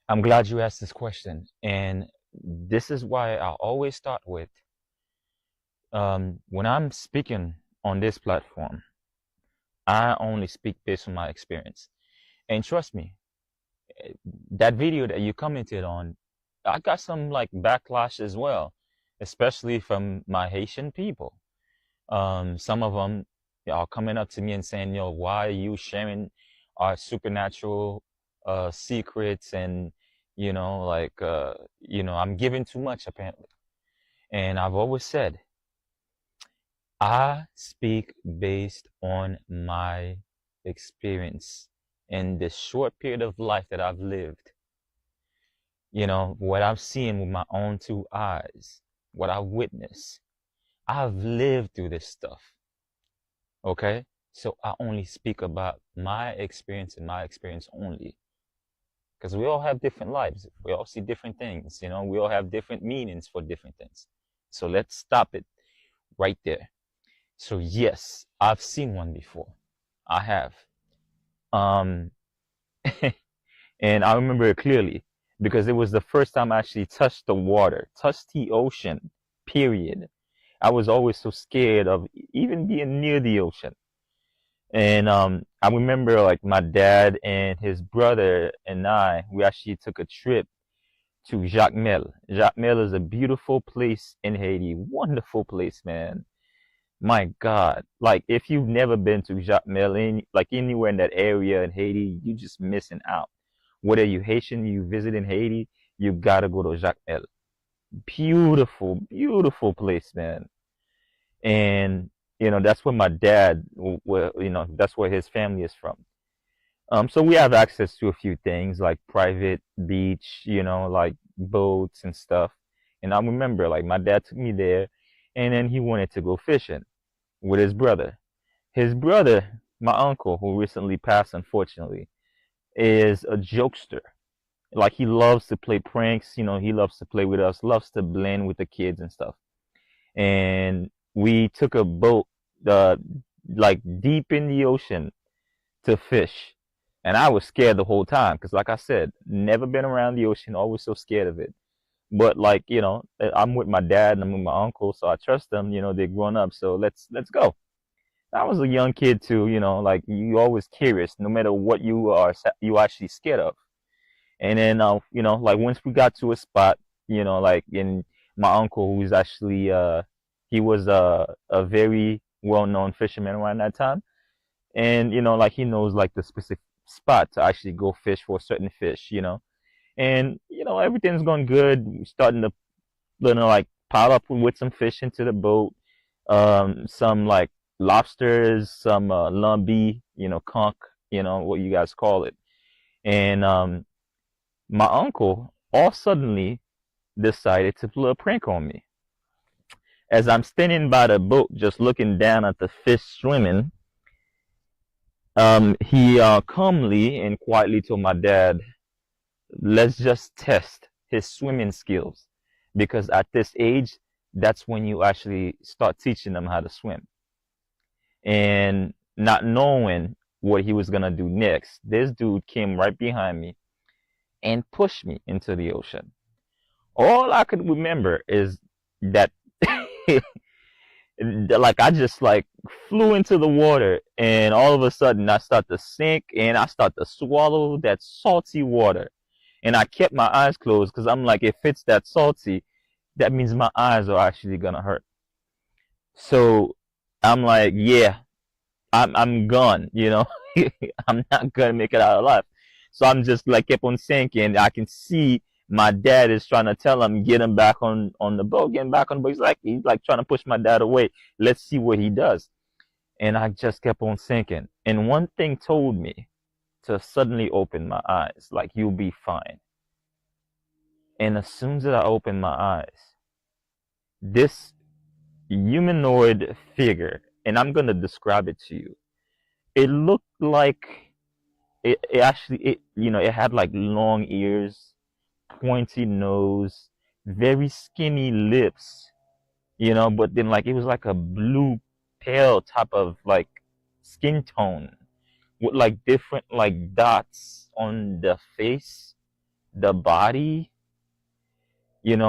I'm glad you asked this question. And this is why I always start with when I'm speaking on this platform, I only speak based on my experience. And trust me, that video that you commented on, I got some like backlash as well, especially from my Haitian people. Some of them are coming up to me and saying, "Yo, why are you sharing our supernatural secrets?" And I'm giving too much apparently. And I've always said, I speak based on my experience in this short period of life that I've lived. What I've seen with my own two eyes, what I witnessed. I've lived through this stuff. Okay? So I only speak about my experience and my experience only. Because we all have different lives. We all see different things. We all have different meanings for different things. So let's stop it right there. So yes, I've seen one before. I have. Um, and I remember it clearly because it was the first time I actually touched the water, touched the ocean, period. I was always so scared of even being near the ocean. And I remember like my dad and his brother and we actually took a trip to Jacmel. Jacmel is a beautiful place in Haiti. Wonderful place, man. My God. Like if you've never been to Jacmel, like anywhere in that area in Haiti, you just missing out. Whether you Haitian, you visit in Haiti, you gotta go to Jacmel. Beautiful, beautiful place, man. And that's where my dad, that's where his family is from. So we have access to a few things like private beach, like boats and stuff. And I remember like my dad took me there, and then he wanted to go fishing with his brother. His brother, my uncle, who recently passed unfortunately, is a jokester. Like he loves to play pranks, he loves to play with us, loves to blend with the kids and stuff. And we took a boat uh like deep in the ocean to fish. And I was scared the whole time because like I said, never been around the ocean, always so scared of it. But like, I'm with my dad and I'm with my uncle, so I trust them, they're grown up, so let's go. I was a young kid too, like you always curious no matter what you actually scared of. And then like once we got to a spot, like in my uncle who's actually he was a very well-known fisherman around that time. And like he knows like the specific spot to actually go fish for a certain fish. And everything's going good. We're starting to like pile up with some fish into the boat. Some like lobsters, some lumby, conch, what you guys call it. And my uncle all suddenly decided to play a prank on me. As I'm standing by the boat, just looking down at the fish swimming, he calmly and quietly told my dad, "Let's just test his swimming skills, because at this age, that's when you actually start teaching them how to swim." And not knowing what he was gonna do next, this dude came right behind me and pushed me into the ocean. All I could remember is that like I just like flew into the water, and all of a sudden I start to sink and I start to swallow that salty water. And I kept my eyes closed because I'm like, if it's that salty, that means my eyes are actually gonna hurt. So I'm like, yeah, I'm gone. I'm not gonna make it out alive. So I'm just like kept on sinking. I can see my dad is trying to tell him, get him back on the boat, get him back on the boat. He's like trying to push my dad away. Let's see what he does. And I just kept on sinking. And one thing told me to suddenly open my eyes, like, you'll be fine. And as soon as I opened my eyes, this humanoid figure, and I'm gonna describe it to you. It looked like it actually it had like long ears, pointy nose, very skinny lips, but then like it was like a blue pale type of like skin tone with like different like dots on the face the body, and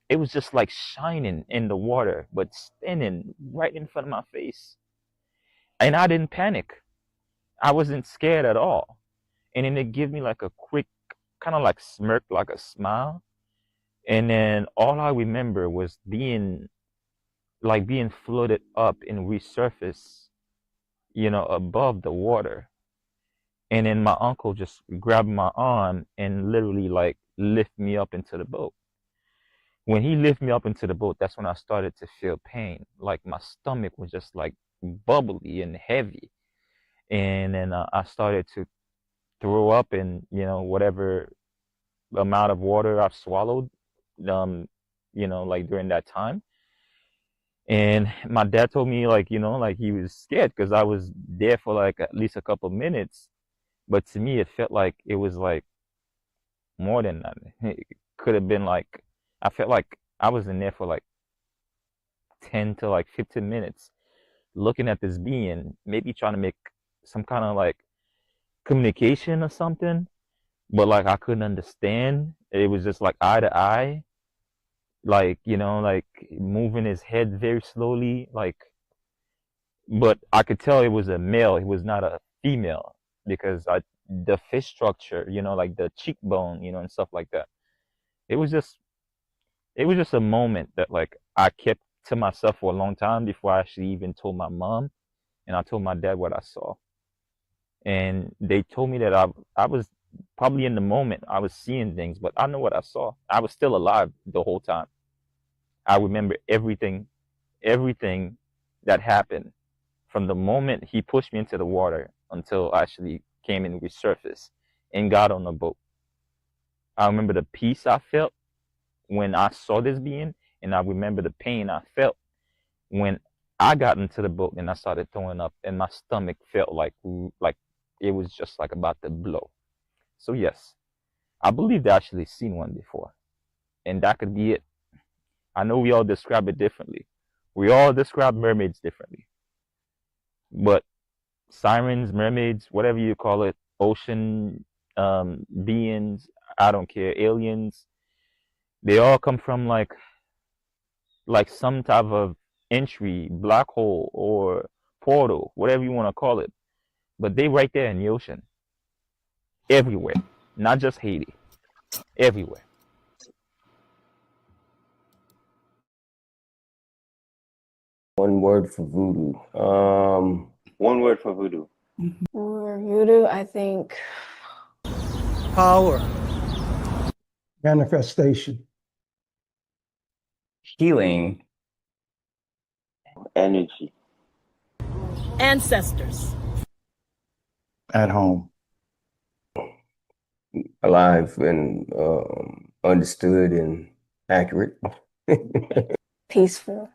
it was just like shining in the water, but spinning right in front of my face. And I didn't panic. I wasn't scared at all. And then it gave me like a quick kind of like smirk, like a smile. And then all I remember was being floated up and resurfaced, above the water. And then my uncle just grabbed my arm and literally like lift me up into the boat. When he lifted me up into the boat, that's when I started to feel pain. Like my stomach was just like bubbly and heavy. And then I started to throw up, and whatever amount of water I've swallowed, like during that time. And my dad told me like he was scared because I was there for like at least a couple minutes. But to me, it felt like it was like more than that. It could have been like, I felt like I was in there for like 10 to like 15 minutes looking at this being, maybe trying to make some kind of like communication or something, but like I couldn't understand. It was just like eye to eye, like, like moving his head very slowly, like, but I could tell it was a male, it was not a female, because the face structure, like the cheekbone, and stuff like that. It was just a moment that like I kept to myself for a long time before I actually even told my mom, and I told my dad what I saw. And they told me that I was probably in the moment, I was seeing things, but I know what I saw. I was still alive the whole time. I remember everything that happened from the moment he pushed me into the water until I actually came and resurfaced and got on the boat. I remember the peace I felt when I saw this being, and I remember the pain I felt when I got into the boat and I started throwing up, and my stomach felt like it was just like about to blow. So yes, I believe they actually seen one before, and that could be it. I know we all describe it differently. We all describe mermaids differently, but sirens, mermaids, whatever you call it, ocean beings, I don't care, aliens, they all come from like some type of entry, black hole, or portal, whatever you want to call it. But they right there in the ocean, everywhere, not just Haiti, everywhere. One word for voodoo. One word for voodoo. For voodoo, I think Power. Manifestation. Healing. Energy. Ancestors. At home. Alive and understood and accurate. peaceful.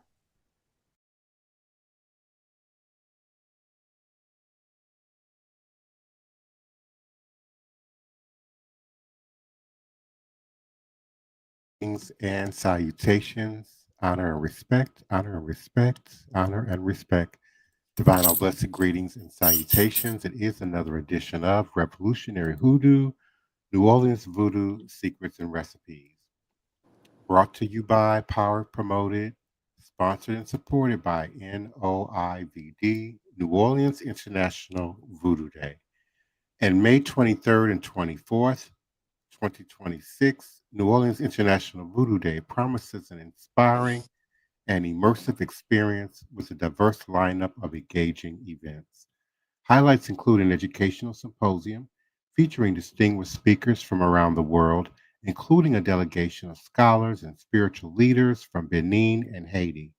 And salutations, honor and respect, honor and respect, honor and respect. Divine all blessed greetings and salutations. It is another edition of Revolutionary Hoodoo, New Orleans Voodoo Secrets and Recipes. Brought to you by, powered, promoted, sponsored and supported by NOIVD, New Orleans International Voodoo Day. And May 23rd and 24th, 2026, New Orleans International Voodoo Day promises an inspiring and immersive experience with a diverse lineup of engaging events. Highlights include an educational symposium featuring distinguished speakers from around the world, including a delegation of scholars and spiritual leaders from Benin and Haiti,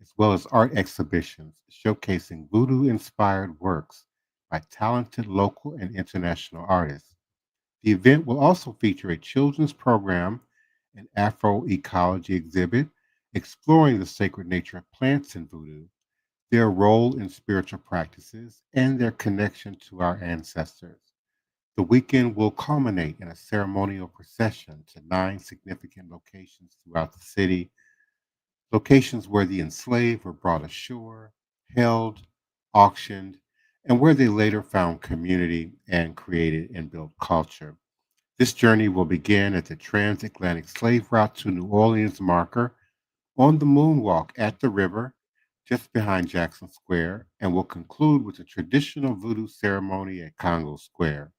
as well as art exhibitions showcasing voodoo-inspired works by talented local and international artists. The event will also feature a children's program, an Afro-ecology exhibit exploring the sacred nature of plants in voodoo, their role in spiritual practices, and their connection to our ancestors. The weekend will culminate in a ceremonial procession to 9 significant locations throughout the city, locations where the enslaved were brought ashore, held, auctioned, and where they later found community and created and built culture. This journey will begin at the transatlantic slave route to New Orleans marker on the moonwalk at the river just behind Jackson Square and will conclude with a traditional voodoo ceremony at Congo Square.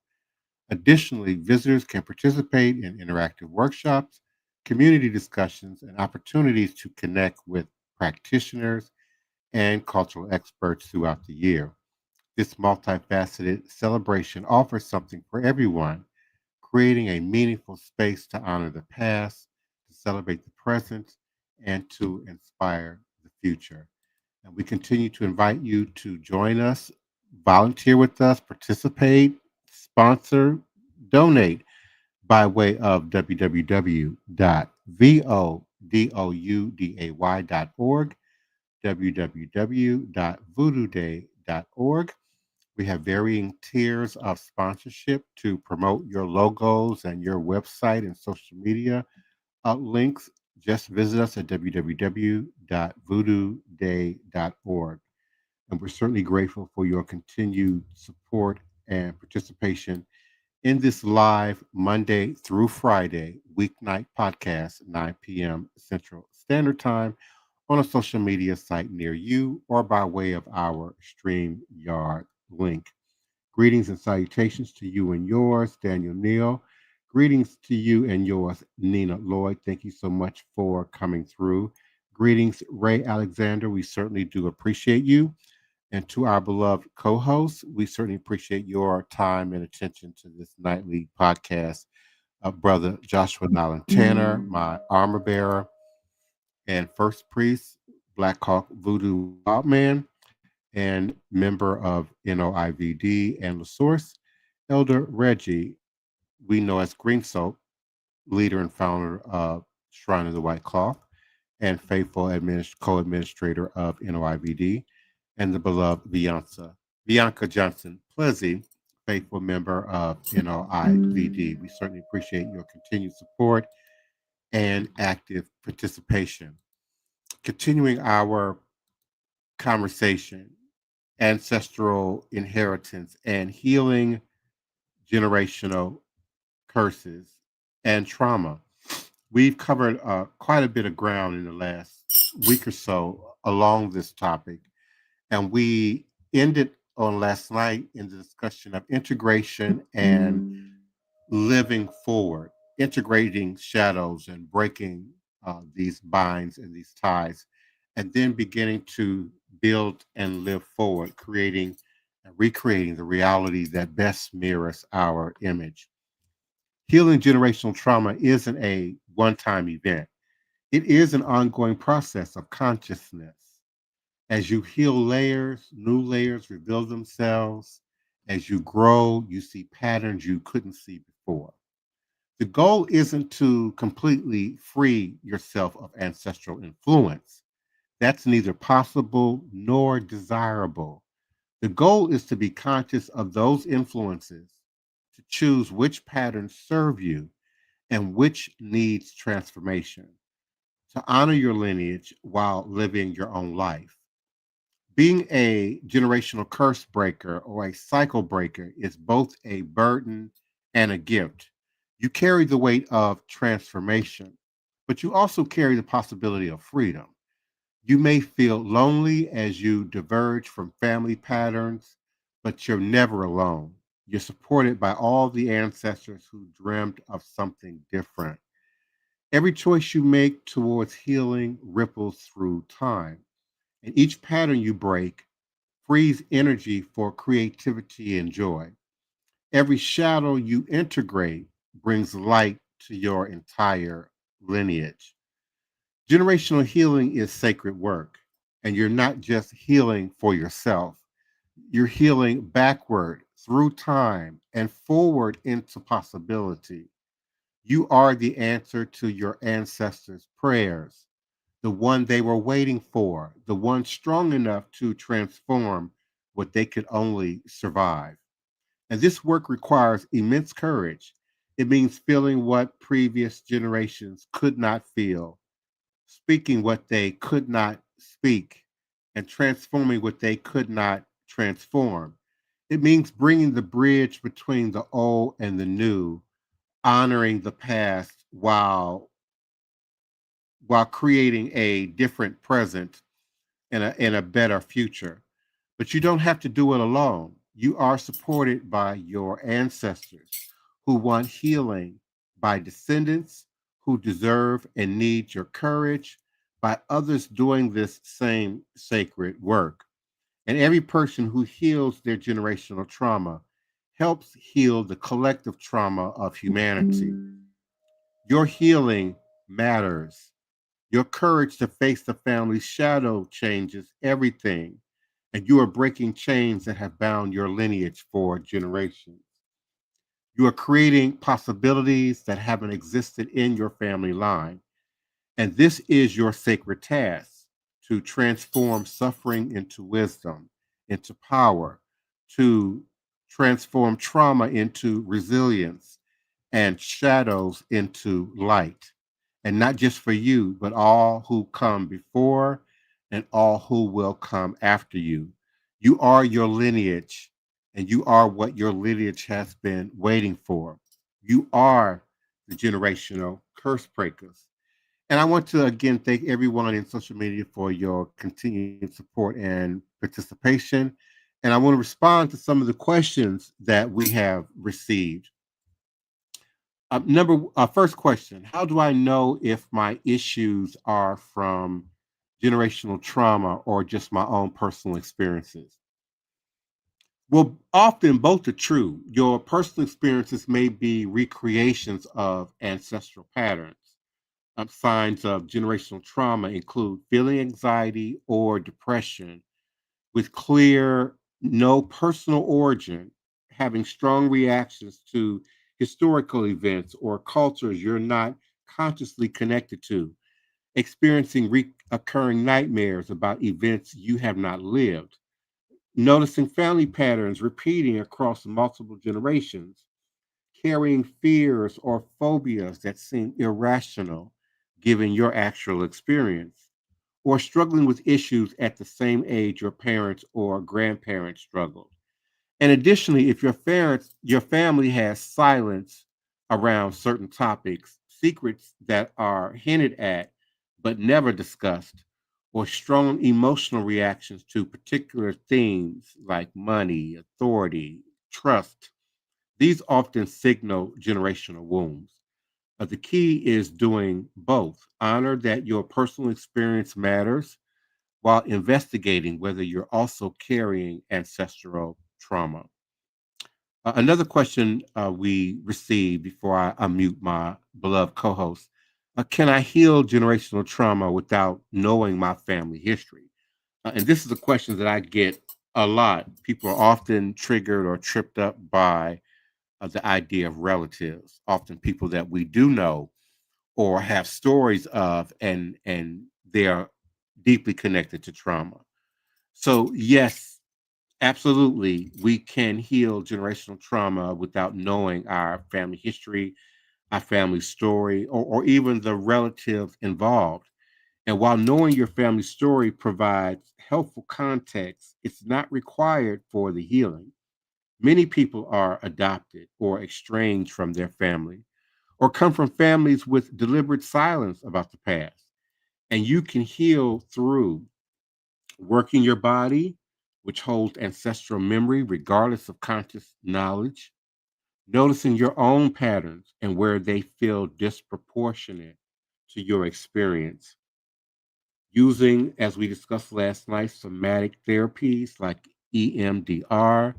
Additionally, visitors can participate in interactive workshops, community discussions, and opportunities to connect with practitioners and cultural experts throughout the year. This multifaceted celebration offers something for everyone, creating a meaningful space to honor the past, to celebrate the present, and to inspire the future. And we continue to invite you to join us, volunteer with us, participate, sponsor, donate by way of www.vodouday.org, www.voodooday.org. We have varying tiers of sponsorship to promote your logos and your website and social media links. Just visit us at www.voodooday.org. And we're certainly grateful for your continued support and participation in this live Monday through Friday weeknight podcast, 9 p.m. Central Standard Time, on a social media site near you or by way of our StreamYard link. Greetings and salutations to you and yours, Daniel Neal. Greetings to you and yours, Nina Lloyd. Thank you so much for coming through. Greetings, Ray Alexander. We certainly do appreciate you. And to our beloved co-hosts, we certainly appreciate your time and attention to this nightly podcast. Brother Joshua Nylan Tanner, my armor bearer and first priest, Black Hawk Voodoo Wildman, and member of NOIVD and La Source, Elder Reggie, we know as Green Soap, leader and founder of Shrine of the White Cloth, and faithful co-administrator of NOIVD, and the beloved Bianca Johnson Plessy, faithful member of NOIVD. We certainly appreciate your continued support and active participation. Continuing our conversation, ancestral inheritance and healing generational curses and trauma. We've covered quite a bit of ground in the last week or so along this topic, and we ended on last night in the discussion of integration and living forward, integrating shadows and breaking these binds and these ties, and then beginning to build and live forward, creating and recreating the reality that best mirrors our image. Healing generational trauma isn't a one-time event. It is an ongoing process of consciousness. As you heal layers, new layers reveal themselves. As you grow, you see patterns you couldn't see before. The goal isn't to completely free yourself of ancestral influence. That's neither possible nor desirable. The goal is to be conscious of those influences, to choose which patterns serve you and which needs transformation, to honor your lineage while living your own life. Being a generational curse breaker or a cycle breaker is both a burden and a gift. You carry the weight of transformation, but you also carry the possibility of freedom. You may feel lonely as you diverge from family patterns, but you're never alone. You're supported by all the ancestors who dreamt of something different. Every choice you make towards healing ripples through time, and each pattern you break frees energy for creativity and joy. Every shadow you integrate brings light to your entire lineage. Generational healing is sacred work, and you're not just healing for yourself. You're healing backward through time and forward into possibility. You are the answer to your ancestors' prayers, the one they were waiting for, the one strong enough to transform what they could only survive. And this work requires immense courage. It means feeling what previous generations could not feel, speaking what they could not speak, and transforming what they could not transform. It means bringing the bridge between the old and the new, honoring the past while creating a different present and a better future. But you don't have to do it alone. You are supported by your ancestors who want healing, by descendants who deserve and need your courage, by others doing this same sacred work. And every person who heals their generational trauma helps heal the collective trauma of humanity. Your healing matters. Your courage to face the family's shadow changes everything, and you are breaking chains that have bound your lineage for generations. You are creating possibilities that haven't existed in your family line, and this is your sacred task to transform suffering into wisdom, into power, to transform trauma into resilience, and shadows into light. And not just for you, but all who come before and all who will come after you. You are your lineage, and you are what your lineage has been waiting for. You are the generational curse breakers. And I want to again thank everyone in social media for your continued support and participation. And I want to respond to some of the questions that we have received. First question: how do I know if my issues are from generational trauma or just my own personal experiences? Well, often both are true. Your personal experiences may be recreations of ancestral patterns. Signs of generational trauma include feeling anxiety or depression with clear, no personal origin, having strong reactions to historical events or cultures you're not consciously connected to, experiencing recurring nightmares about events you have not lived, noticing family patterns repeating across multiple generations, carrying fears or phobias that seem irrational given your actual experience, or struggling with issues at the same age your parents or grandparents struggled. And additionally, if your family has silence around certain topics, secrets that are hinted at but never discussed, or strong emotional reactions to particular themes like money, authority, trust, these often signal generational wounds. The key is doing both. Honor that your personal experience matters while investigating whether you're also carrying ancestral trauma. Another question we received before I unmute my beloved co host: can I heal generational trauma without knowing my family history? And this is a question that I get a lot. People are often triggered or tripped up by the idea of relatives, often people that we do know or have stories of, and they are deeply connected to trauma. So yes, absolutely, we can heal generational trauma without knowing our family history, our family story, or even the relatives involved. And while knowing your family story provides helpful context, it's not required for the healing. Many people are adopted or estranged from their family, or come from families with deliberate silence about the past. And you can heal through working your body, which holds ancestral memory regardless of conscious knowledge, noticing your own patterns and where they feel disproportionate to your experience, using, as we discussed last night, somatic therapies like EMDR,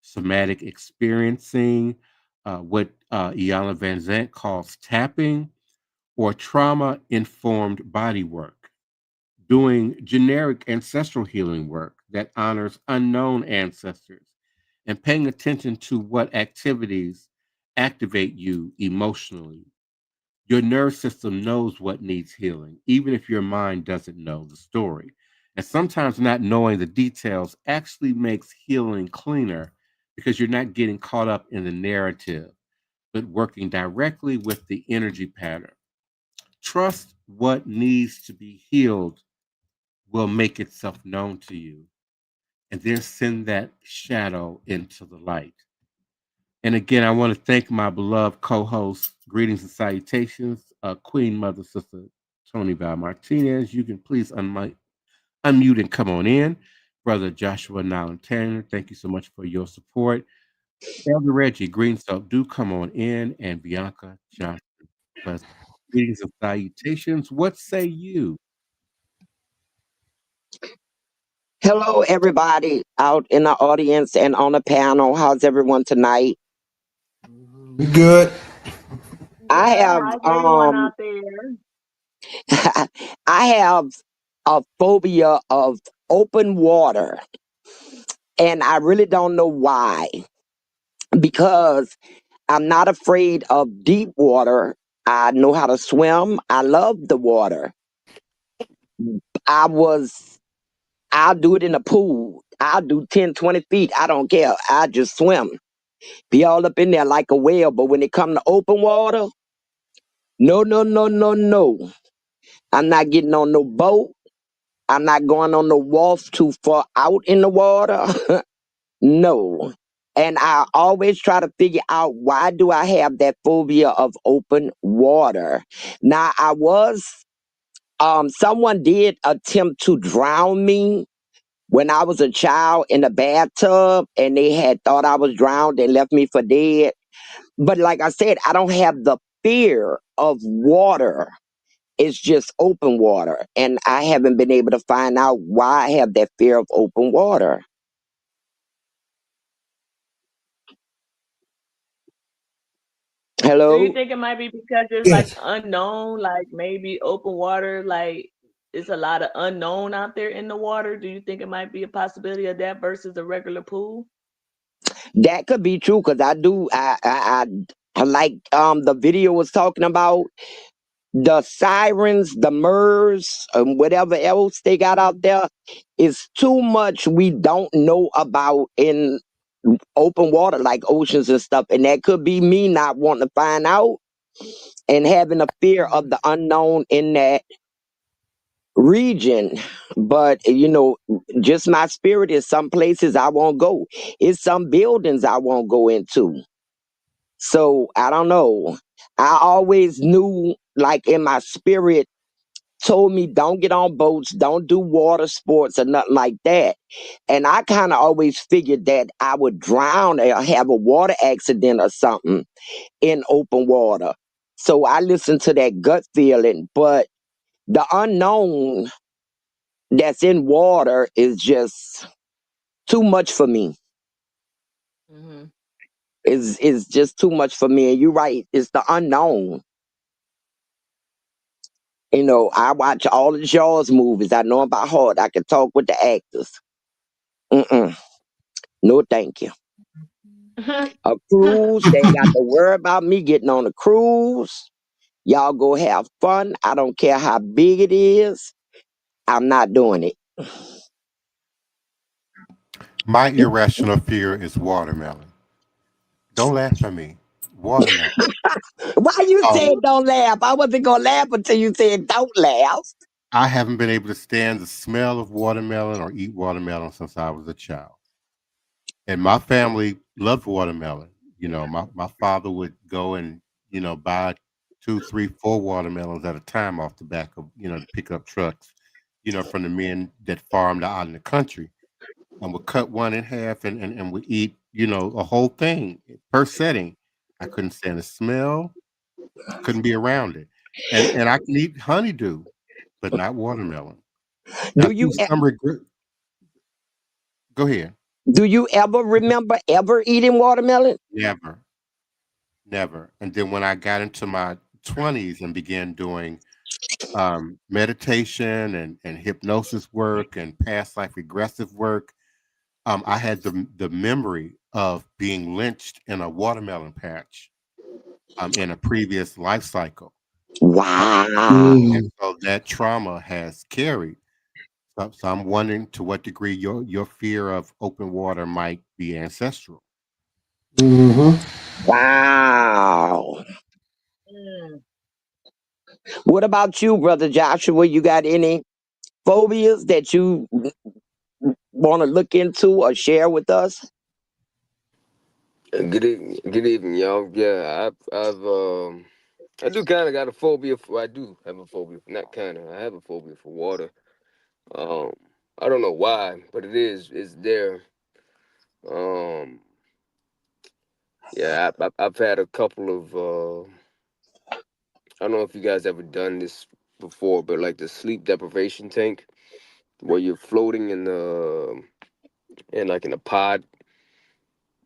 somatic experiencing, what Iana Van Zant calls tapping, or trauma informed body work, doing generic ancestral healing work that honors unknown ancestors, and paying attention to what activities activate you emotionally. Your nerve system knows what needs healing, even if your mind doesn't know the story. And sometimes not knowing the details actually makes healing cleaner because you're not getting caught up in the narrative, but working directly with the energy pattern. Trust what needs to be healed will make itself known to you, and then send that shadow into the light. And again, I want to thank my beloved co host, greetings and salutations. Queen Mother Sister Toni Martinez, you can please unmute and come on in. Brother Joshua Nylan Tanner, thank you so much for your support. Elder Reggie, greetings, do come on in. And Bianca Johnson, plus greetings and salutations. What say you? Hello, everybody out in the audience and on the panel. How's everyone tonight? We good. I have How's everyone out there? I have a phobia of open water, and I really don't know why. Because I'm not afraid of deep water. I know how to swim. I love the water. I'll do it in a pool. I'll do 10, 20 feet. I don't care. I just swim. Be all up in there like a whale. But when it come to open water, no, no, no, no, no. I'm not getting on no boat. I'm not going on the wharf too far out in the water. No. And I always try to figure out, why do I have that phobia of open water? Now, someone did attempt to drown me when I was a child in a bathtub, and they had thought I was drowned and left me for dead. But like I said, I don't have the fear of water. It's just open water. And I haven't been able to find out why I have that fear of open water. Do Hello? you think it might be because it's like unknown, like maybe open water, like it's a lot of unknown out there in the water? Do you think it might be a possibility of that versus a regular pool? That could be true, because I like the video was talking about the sirens, the MERS, and whatever else they got out there. Is too much we don't know about in open water, like oceans and stuff. And that could be me not wanting to find out and having a fear of the unknown in that region. But just my spirit is some places I won't go. It's some buildings I won't go into. So I don't know. I always knew, like in my spirit, told me don't get on boats, don't do water sports or nothing like that. And I kind of always figured that I would drown or have a water accident or something in open water. So I listened to that gut feeling. But the unknown that's in water is just too much for me. Mm-hmm. It's just too much for me. And you're right, it's the unknown. I watch all the Jaws movies. I know them by heart. I can talk with the actors. No, thank you. A cruise, they ain't got to worry about me getting on a cruise. Y'all go have fun. I don't care how big it is. I'm not doing it. My irrational fear is watermelon. Don't laugh at me. Watermelon. Why you Oh, said don't laugh? I wasn't gonna laugh until you said don't laugh. I haven't been able to stand the smell of watermelon or eat watermelon since I was a child. And my family loved watermelon. My father would go and, buy 2, 3, 4 watermelons at a time off the back of, the pickup trucks, from the men that farmed out in the country, and would cut one in half and would eat, a whole thing per setting. I couldn't stand the smell, couldn't be around it. And I can eat honeydew, but not watermelon. Now, Do you go ahead. do you ever remember ever eating watermelon? Never. And then when I got into my 20s and began doing meditation and hypnosis work and past life regressive work, I had the memory of being lynched in a watermelon patch in a previous life cycle. Wow. And so that trauma has carried. So I'm wondering to what degree your fear of open water might be ancestral. Wow. Mm. What about you, Brother Joshua? You got any phobias that you want to look into or share with us? Good evening, y'all. Yeah, I've I do kind of got a phobia for. I do have a phobia. Not kind of. I have a phobia for water. Um, I don't know why, but it is. It's there. Um, yeah, I've had a couple of. I don't know if you guys ever done this before, but like the sleep deprivation tank, where you're floating in like in a pod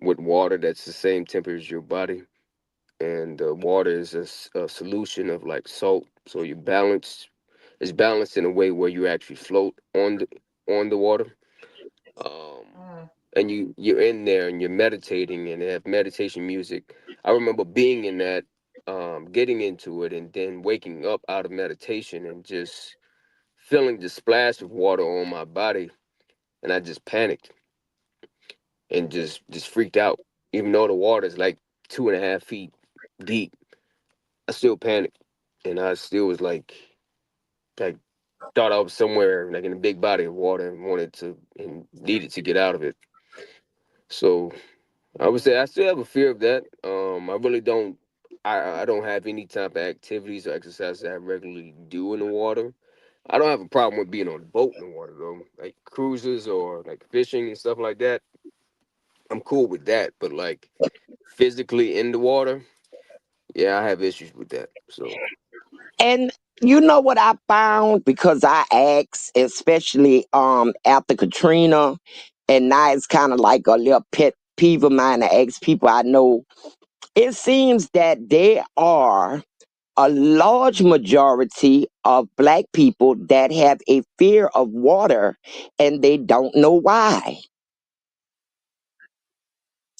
with water that's the same temperature as your body, and the water is a solution of like salt, so you balance. It's balanced in a way where you actually float on the water. Um, and you're in there and you're meditating and they have meditation music. I remember being in that, getting into it, and then waking up out of meditation and just feeling the splash of water on my body, and I just panicked and just freaked out. Even though the water is like 2.5 feet deep, I still panicked, and I still was like thought I was somewhere like in a big body of water and wanted to and needed to get out of it. So I would say I still have a fear of that. I really don't. I don't have any type of activities or exercises that I regularly do in the water. I don't have a problem with being on a boat in the water though, like cruises or like fishing and stuff like that. I'm cool with that, but like physically in the water, yeah, I have issues with that. So And you know what I found, because I asked, especially after Katrina, and now it's kind of like a little pet peeve of mine to ask people I know. It seems that there are a large majority of Black people that have a fear of water, and they don't know why.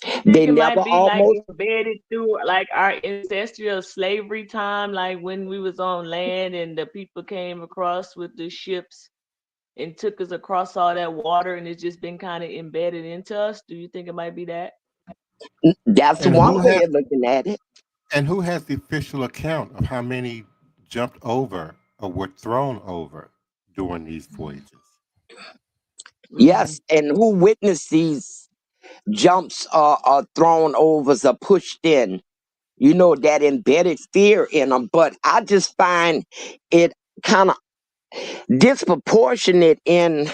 I They think it never might be like almost. embedded through like our ancestral slavery time, like when we was on land and the people came across with the ships and took us across all that water, and it's just been kind of embedded into us. Do you think it might be that? That's And one who way has of looking at it. the official account of how many jumped over or were thrown over during these voyages? Mm-hmm. Yes, and who witnessed these jumps or thrown overs or pushed in? You know, that embedded fear in them. But I just find it kind of disproportionate in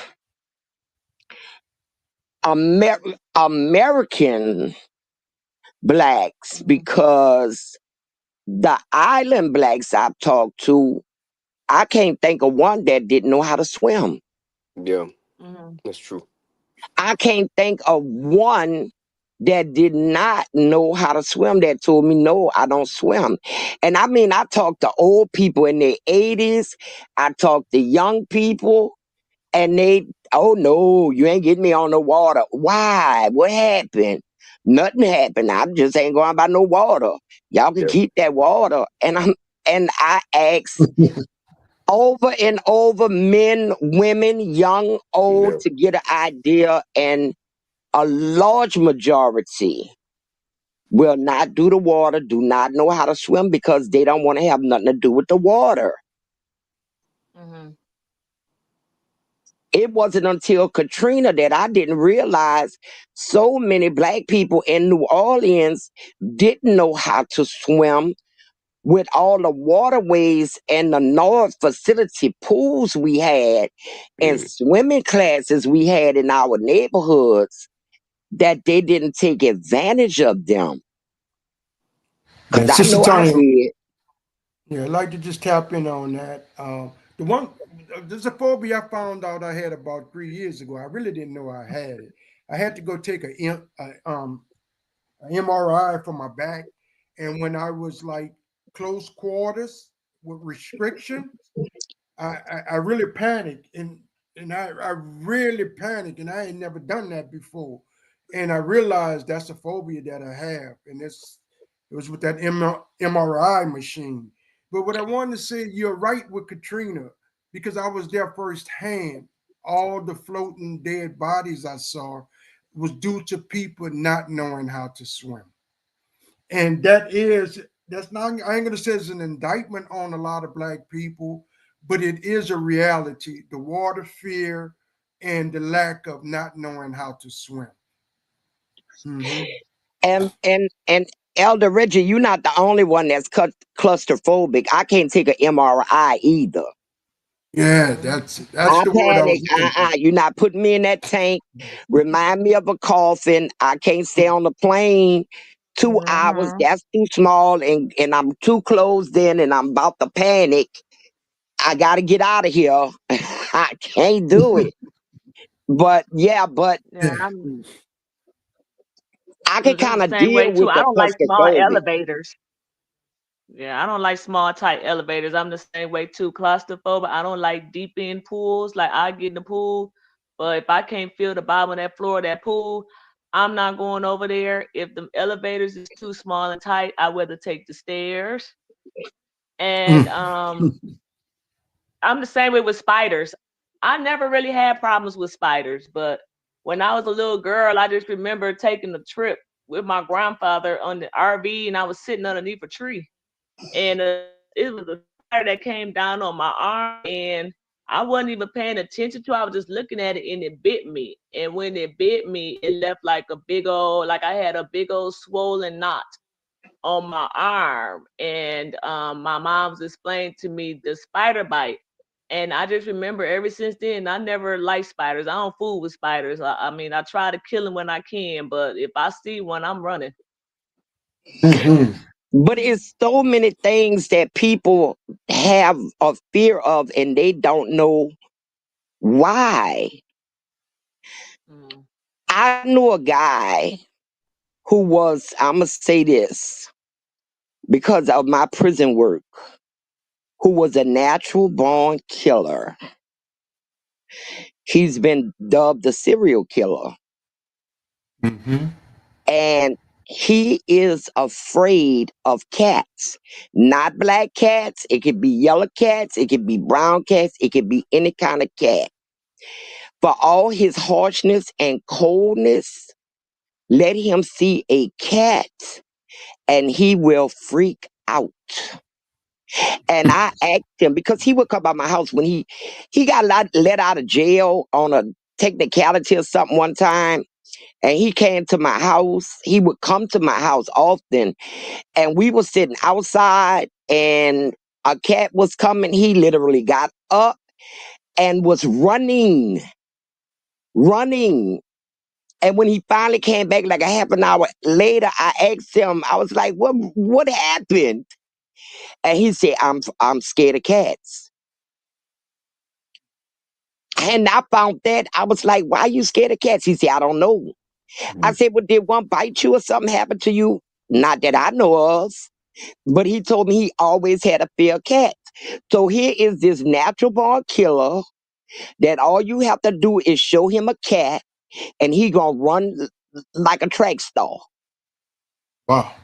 American Blacks, because the island Blacks I've talked to, I can't think of one that didn't know how to swim. yeah, Mm-hmm. that's true. I can't think of one that did not know how to swim that told me, no, I don't swim. And I mean, I talked to old people in their 80s, I talked to young people, and they, oh no, you ain't getting me on the water. Why? What happened? Nothing happened. I just ain't going by no water. Y'all can Yeah, keep that water. And I asked over and over, men, women, young, yeah, old, to get an idea, and a large majority will not do the water, do not know how to swim, because they don't want to have nothing to do with the water. Mm-hmm. It wasn't until Katrina that I didn't realize so many Black people in New Orleans didn't know how to swim, with all the waterways and the North facility pools we had and mm, swimming classes we had in our neighborhoods, that they didn't take advantage of them. Yeah, Because I Sister know I Toni, did. yeah, I'd like to just tap in on that. The one, there's a phobia I found out I had about 3 years ago. I really didn't know I had it. I had to go take a MRI for my back, and when I was like close quarters with restriction, I really panicked, and I really panicked, and I ain't never done that before. And I realized that's a phobia that I have, and it was with that MRI machine. But what I wanted to say, you're right with Katrina, because I was there firsthand. All the floating dead bodies I saw was due to people not knowing how to swim. And that's not, I ain't gonna say it's an indictment on a lot of Black people, but it is a reality. The water fear and the lack of not knowing how to swim. Mm-hmm. And Elder Reggie, you're not the only one that's claustrophobic. I can't take an MRI either. Yeah, that's I the word I was panic. looking for. You're not putting me in that tank. Remind me of a coffin. I can't stay on the plane 2 hours. That's too small, and I'm too closed in, and I'm about to panic. I got to get out of here. I can't do it. But Yeah, Yeah. I it can was in kind the of same way deal too. with I the don't like small claustrophobic. elevators. Yeah, I don't like small tight elevators. I'm the same way too. Claustrophobic. I don't like deep end pools. Like I get in the pool, but if I can't feel the bottom of that floor of that pool, I'm not going over there. If the elevators is too small and tight, I'd rather take the stairs. And I'm the same way with spiders. I never really had problems with spiders, but when I was a little girl, I just remember taking a trip with my grandfather on the RV, and I was sitting underneath a tree, and it was a spider that came down on my arm, and I wasn't even paying attention to it. I was just looking at it, and it bit me. And when it bit me, it left like a big old, like I had a big old swollen knot on my arm. And my mom's explained to me the spider bite. And I just remember ever since then, I never liked spiders. I don't fool with spiders. I mean, I try to kill them when I can, but if I see one, I'm running. But it's so many things that people have a fear of, and they don't know why. I knew a guy who was, I'm going to say this because of my prison work, who was a natural born killer. He's been dubbed the serial killer. And he is afraid of cats, not black cats. It could be yellow cats. It could be brown cats. It could be any kind of cat. For all his harshness and coldness, let him see a cat and he will freak out. And I asked him, because he would come by my house when he got let out of jail on a technicality or something one time. And he came to my house. He would come to my house often. And we were sitting outside and a cat was coming. He literally got up and was running. And when he finally came back, like a half an hour later, I asked him, I was like, what happened? And he said, I'm scared of cats. And I found that, I was like, why are you scared of cats? He said, I don't know. I said, well, did one bite you or something happen to you? Not that I know of. But he told me he always had a fear of cats. So here is this natural born killer that all you have to do is show him a cat and he gonna run like a track star. Wow.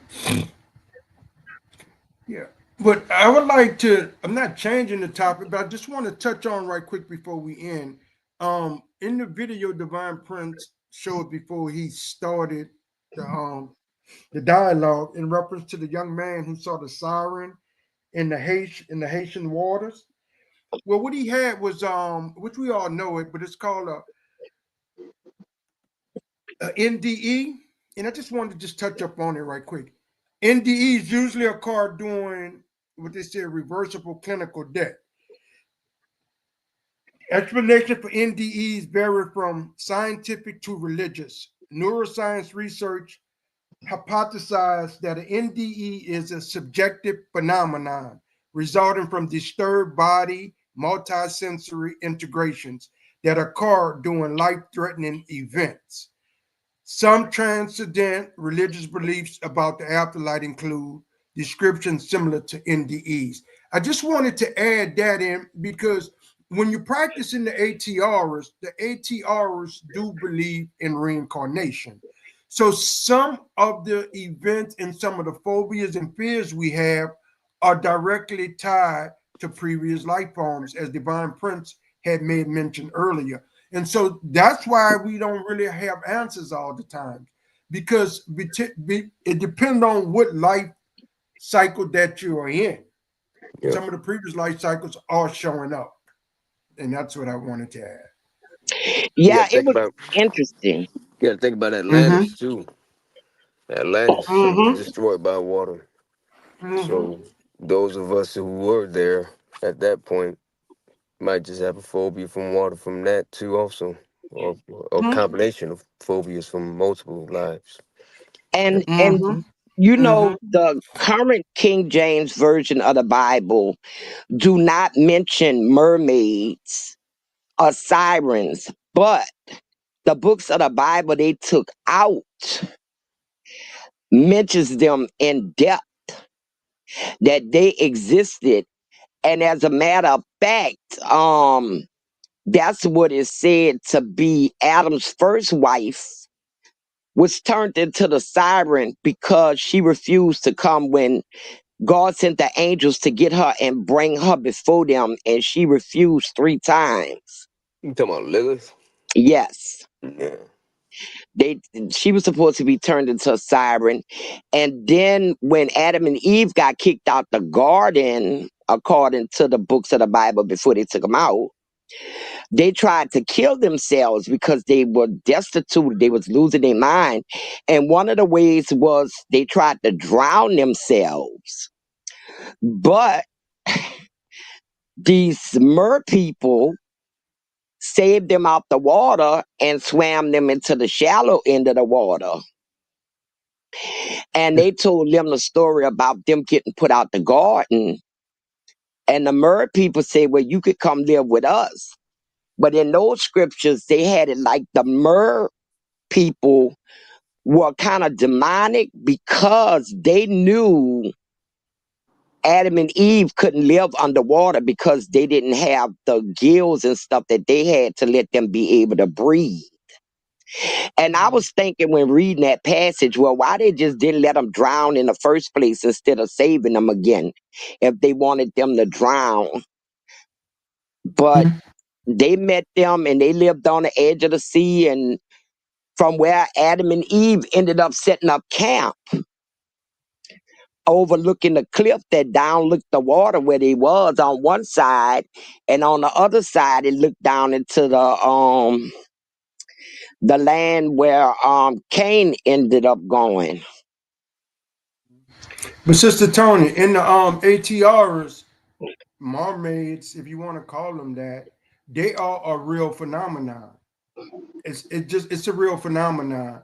Yeah. But I would like to, I'm not changing the topic, but I just want to touch on right quick before we end. In the video Divine Prince showed before he started the dialogue in reference to the young man who saw the siren in the Haitian waters. Well, what he had was which we all know it, but it's called a NDE, and I just wanted to just touch up on it right quick. NDE is usually a card doing what they say reversible clinical debt. Explanation for NDEs vary from scientific to religious. Neuroscience research hypothesized that an NDE is a subjective phenomenon resulting from disturbed body multisensory integrations that occur during life-threatening events. Some transcendent religious beliefs about the afterlife include descriptions similar to NDEs. I just wanted to add that in because when you practice in the ATRs do believe in reincarnation. So some of the events and some of the phobias and fears we have are directly tied to previous life forms, as Divine Prince had made mention earlier. And so that's why we don't really have answers all the time, because it depends on what life cycle that you are in. Yeah. Some of the previous life cycles are showing up. And that's what I wanted to add. Yeah, it was interesting. You got to think about Atlantis too. Atlantis was destroyed by water. Mhm. So those of us who were there at that point might just have a phobia from water from that too also. Or a combination of phobias from multiple lives. And Mhm. you know, Mhm. the current King James version of the Bible do not mention mermaids or sirens, but the books of the Bible they took out mentions them in depth that they existed. And as a matter of fact, that's what is said to be Adam's first wife was turned into the siren because she refused to come when God sent the angels to get her and bring her before them, and she refused 3 times. You talking about Lilith? Yes. Yeah. She was supposed to be turned into a siren. And then when Adam and Eve got kicked out the garden, according to the books of the Bible before they took them out, they tried to kill themselves because they were destitute. They was losing their mind. And one of the ways was they tried to drown themselves. But these mer people saved them out the water and swam them into the shallow end of the water. And they told them the story about them getting put out the garden. And the mer people said, well, you could come live with us. But in those scriptures, they had it like the mer people were kind of demonic because they knew Adam and Eve couldn't live underwater because they didn't have the gills and stuff that they had to let them be able to breathe. And I was thinking when reading that passage, well, why they just didn't let them drown in the first place instead of saving them again if they wanted them to drown. But they met them and they lived on the edge of the sea, and from where Adam and Eve ended up setting up camp, overlooking the cliff that downlooked the water where they was on one side, and on the other side it looked down into the land where Cain ended up going. But Sister Toni, in the ATRs, mermaids, if you want to call them that, they are a real phenomenon. It's a real phenomenon.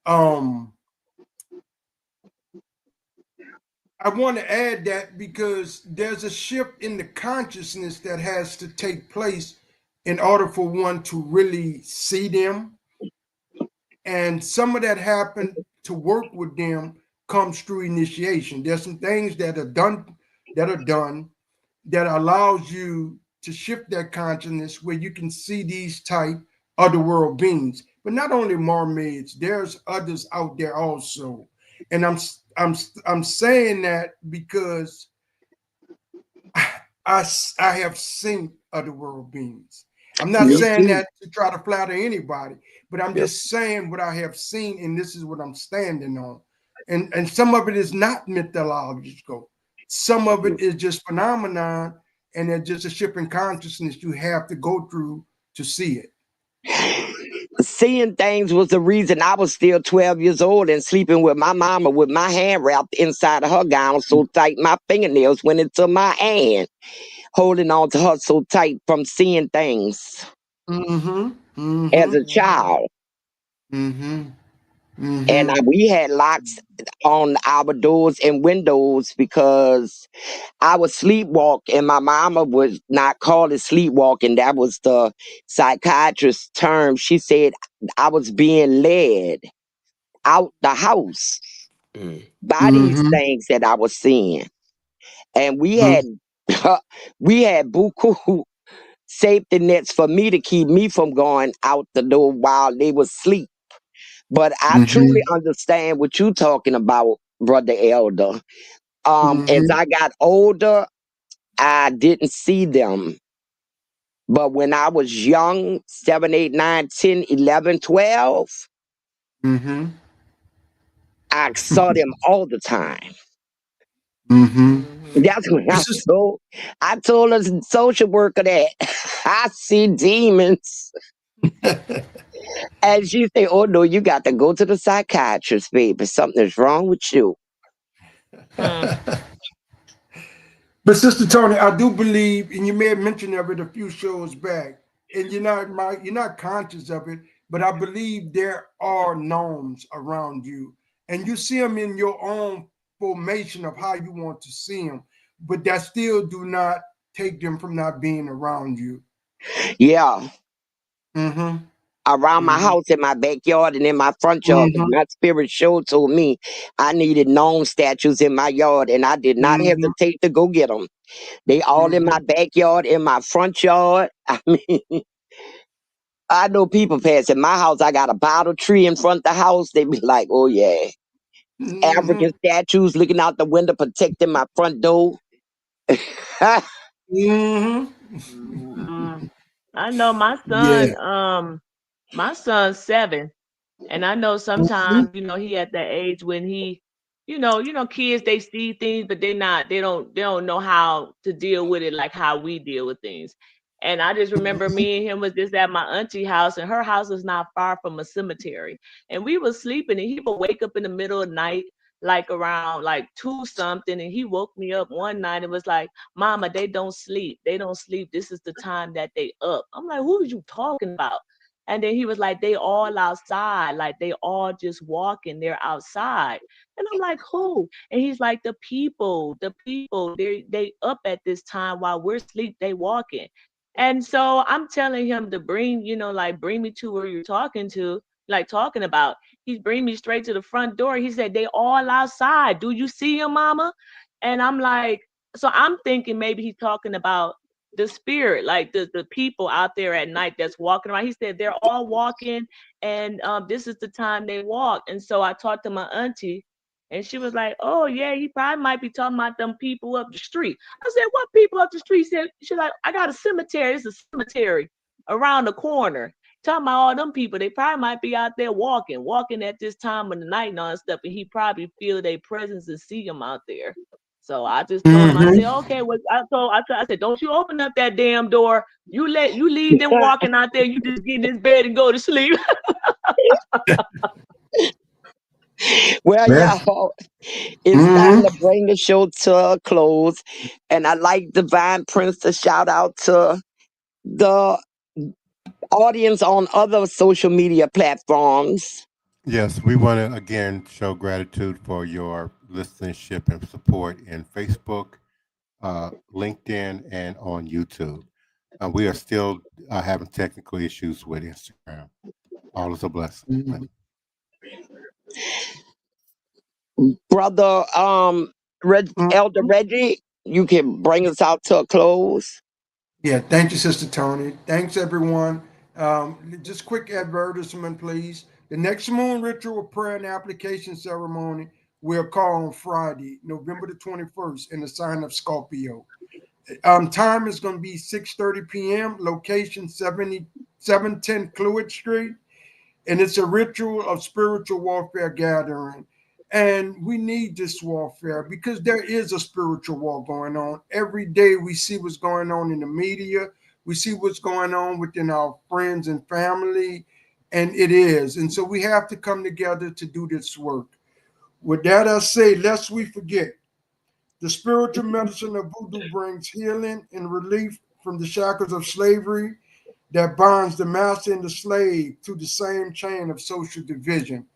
I want to add that because there's a shift in the consciousness that has to take place in order for one to really see them. And some of that happened to work with them comes through initiation. There's some things that are done that allows you to shift that consciousness where you can see these type otherworld beings. But not only mermaids, there's others out there also. And I'm saying that because I have seen otherworld beings. I'm not saying that to try to flatter anybody, but I'm just saying what I have seen, and this is what I'm standing on. And some of it is not mythological. Some of it is just phenomenon, and it's just a shift in consciousness you have to go through to see it. Seeing things was the reason I was still 12 years old and sleeping with my mama with my hand wrapped inside of her gown so tight my fingernails went into my hand, holding on to her so tight from seeing things as a child. And we had locks on our doors and windows because I would sleepwalk, and my mama would not call it sleepwalking. That was the psychiatrist's term. She said I was being led out the house by these things that I was seeing. And we had buku safety nets for me to keep me from going out the door while they was asleep. But I truly understand what you're talking about, Brother Elder. As I got older, I didn't see them. But when I was young, 7, 8, 9, 10, 11, 12, I saw them all the time. That's when I told a social worker that I see demons. As you say, oh no, you got to go to the psychiatrist, baby. Something's wrong with you. But Sister Toni, I do believe, and you may have mentioned of it a few shows back, and you're not conscious of it, but I believe there are norms around you, and you see them in your own formation of how you want to see them, but that still do not take them from not being around you. Yeah. Mm-hmm. Around my house, in my backyard, and in my front yard. 'Cause my spirit show told me I needed known statues in my yard, and I did not hesitate to go get them. They all in my backyard, in my front yard. I mean, I know people passing my house. I got a bottle tree in front of the house. They be like, oh yeah. African statues looking out the window, protecting my front door. I know my son, my son's 7. And I know sometimes, you know, he at that age when he, you know, kids, they see things, but they don't know how to deal with it like how we deal with things. And I just remember me and him was just at my auntie house, and her house is not far from a cemetery. And we was sleeping, and he would wake up in the middle of the night, like around like 2 something, and he woke me up one night and was like, "Mama, they don't sleep. They don't sleep. This is the time that they up." I'm like, "Who are you talking about?" And then he was like, "They all outside, like they all just walking, they're outside." And I'm like, "Who?" And he's like, the people, they up at this time while we're asleep, they walking. And so I'm telling him to bring, you know, like bring me to where you're talking about. He's bring me straight to the front door. He said, "They all outside. Do you see him, Mama?" And I'm like, so I'm thinking maybe he's talking about the spirit, like the people out there at night that's walking around. He said they're all walking, and this is the time they walk. And so I talked to my auntie, and she was like, "Oh yeah, he probably might be talking about them people up the street." I said, "What people up the street?" She's like, "I got a cemetery. It's a cemetery around the corner." Talking about all them people, they probably might be out there walking at this time of the night and all that stuff, and he probably feel their presence and see them out there. So I just told him, I said, "Okay, well," I said, "Don't you open up that damn door. You leave them walking out there. You just get in this bed and go to sleep." Well, y'all, it's time to bring the show to a close. And I'd like Divine Prince to shout out to the audience on other social media platforms. Yes, we want to again show gratitude for your listenership and support in Facebook, LinkedIn, and on YouTube. We are still having technical issues with Instagram. All is a blessing. Brother Elder Reggie, you can bring us out to a close. Yeah, thank you, Sister Toni. Thanks, everyone. Just quick advertisement, please. The next moon ritual prayer and application ceremony will call on Friday, November the 21st, in the sign of Scorpio. Time is going to be 6:30 p.m. Location 710 Cluid Street, and it's a ritual of spiritual warfare gathering. And we need this warfare because there is a spiritual war going on. Every day we see what's going on in the media. We see what's going on within our friends and family, and it is. And so we have to come together to do this work. With that, I say, lest we forget, the spiritual medicine of voodoo brings healing and relief from the shackles of slavery that binds the master and the slave to the same chain of social division.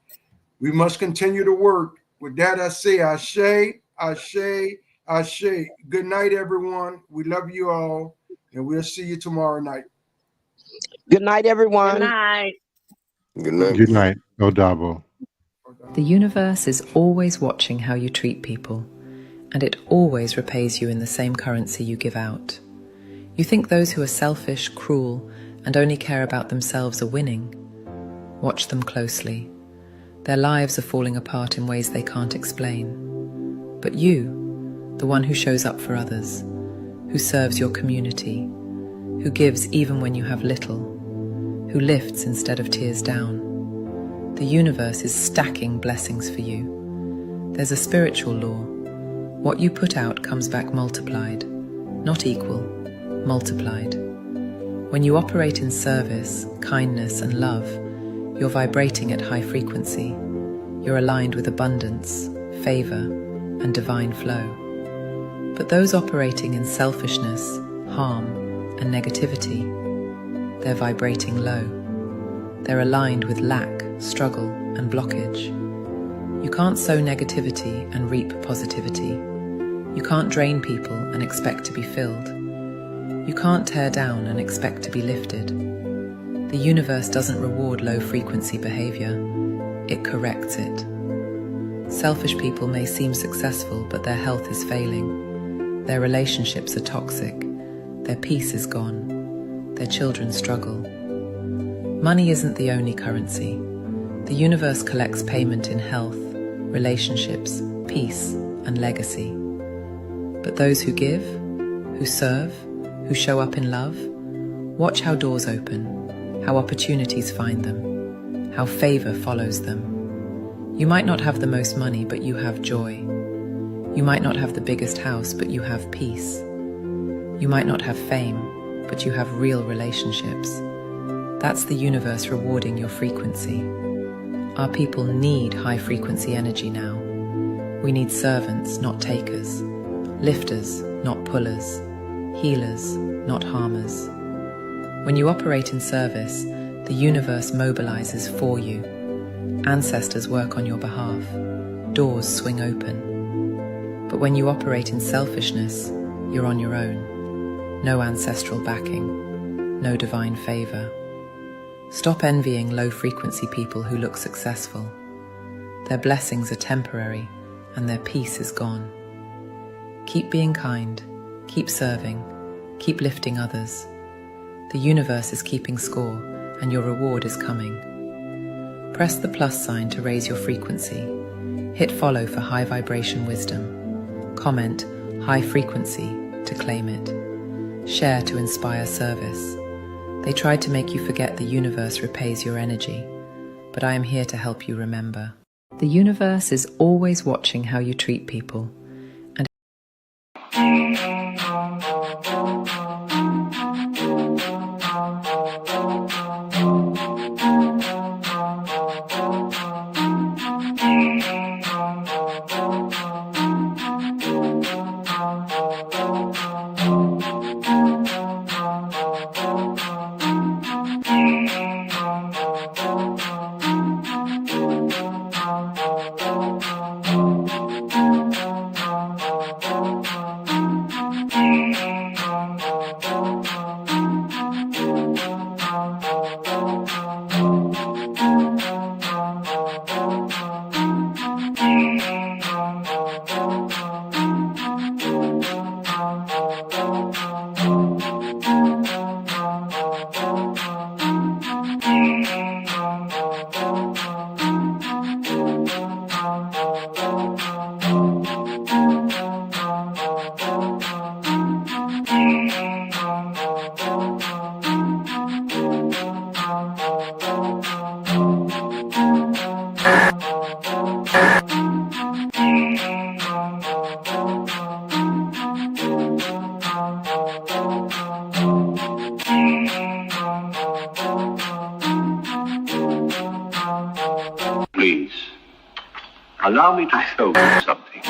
We must continue to work. With that, I say, Ashe, Ashe, Ashe. Good night, everyone. We love you all, and we'll see you tomorrow night. Good night, everyone. Good night. Good night. Good night. Odabo. The universe is always watching how you treat people, and it always repays you in the same currency you give out. You think those who are selfish, cruel, and only care about themselves are winning? Watch them closely. Their lives are falling apart in ways they can't explain. But you, the one who shows up for others, who serves your community, who gives even when you have little, who lifts instead of tears down. The universe is stacking blessings for you. There's a spiritual law. What you put out comes back multiplied, not equal, multiplied. When you operate in service, kindness, and love, You're vibrating at high frequency. You're aligned with abundance, favor, and divine flow. But those operating in selfishness, harm, and negativity, they're vibrating low. They're aligned with lack, struggle, and blockage. You can't sow negativity and reap positivity. You can't drain people and expect to be filled. You can't tear down and expect to be lifted. The universe doesn't reward low-frequency behavior. It corrects it. Selfish people may seem successful, but their health is failing. Their relationships are toxic. Their peace is gone. Their children struggle. Money isn't the only currency. The universe collects payment in health, relationships, peace, and legacy. But those who give, who serve, who show up in love, watch how doors open, how opportunities find them, how favor follows them. You might not have the most money, but you have joy. You might not have the biggest house, but you have peace. You might not have fame, but you have real relationships. That's the universe rewarding your frequency. Our people need high-frequency energy now. We need servants, not takers. Lifters, not pullers. Healers, not harmers. When you operate in service, the universe mobilizes for you. Ancestors work on your behalf. Doors swing open. But when you operate in selfishness, you're on your own. No ancestral backing. No divine favor. Stop envying low-frequency people who look successful. Their blessings are temporary, and their peace is gone. Keep being kind, keep serving, keep lifting others. The universe is keeping score, and your reward is coming. Press the plus sign to raise your frequency. Hit follow for high vibration wisdom. Comment high frequency to claim it. Share to inspire service. They tried to make you forget the universe repays your energy, but I am here to help you remember. The universe is always watching how you treat people. And Please, allow me to show you something.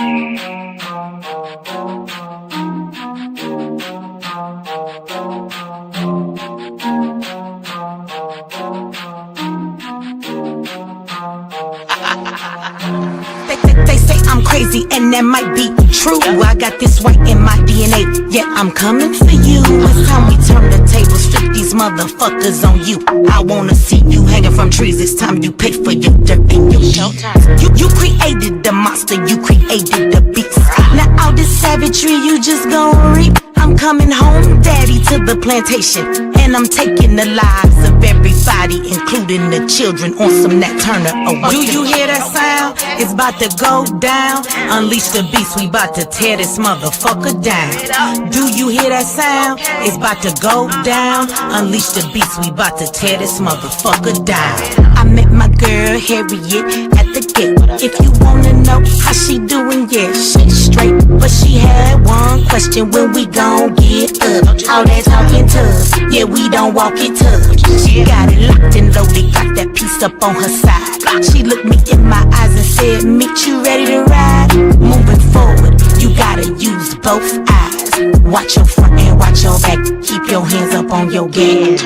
They say I'm crazy and that might be true. I got this white in my DNA, yet I'm coming for you. It's time we turn the tables, flip these motherfuckers on you. I wanna see you hanging from trees. It's time you pay for your dirt and your showtime. You created the monster, you created the beast. Now all this savagery you just gon' reap. I'm coming home, daddy, to the plantation, and I'm taking the lives of everybody, including the children, on some Nat Turner. Do you hear that sound? It's about to go down. Unleash the beast, we about to tear this motherfucker down. Do you hear that sound? It's about to go down. Unleash the beast, we about to tear this motherfucker down. I met my girl Harriet at the gate. If you wanna know how she doing, yeah, she straight. But she had one question: when we gon' get up? All that talking tough, yeah, we don't walk it tough. She got it locked and loaded, got that piece up on her side. She looked me in my eyes and said, "Meet you ready to ride?" Moving forward, you gotta use both eyes. Watch your front and watch your back. Keep your hands up on your gas.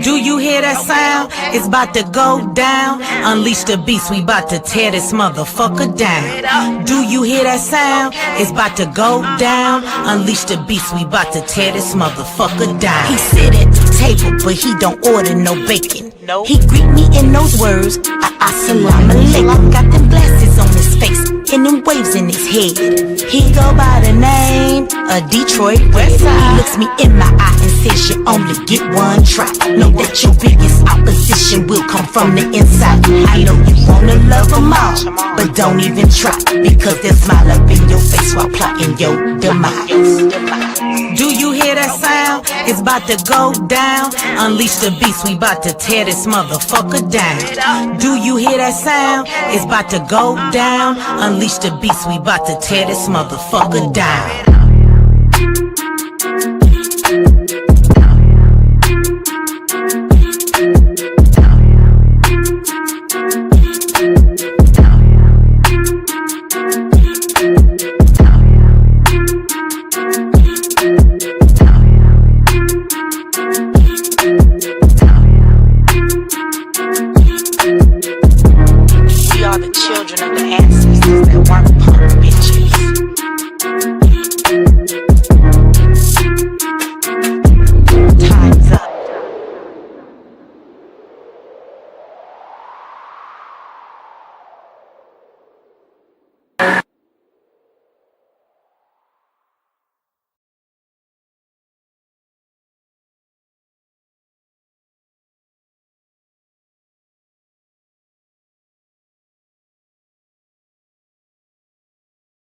Do you hear that sound? It's about to go down. Unleash the beast, we about to tear this motherfucker down. Do you hear that sound? It's about to go down. Unleash the beast, we about to tear this motherfucker down. He sit at the table, but he don't order no bacon. He greet me in those words, assalamu alaikum. Got them glasses on his face and them waves in his head. He go by the name of Detroit Red. He looks me in my eye and says, you only get one try. Know that your biggest opposition will come from the inside. I know you wanna love them all, but don't even try, because they'll smile up in your face while plotting your demise. Do you hear that sound? It's about to go down. Unleash the beast, we about to tear this motherfucker down. Do you hear that sound? It's about to go down. Unleash the beast, we about to tear this motherfucker down.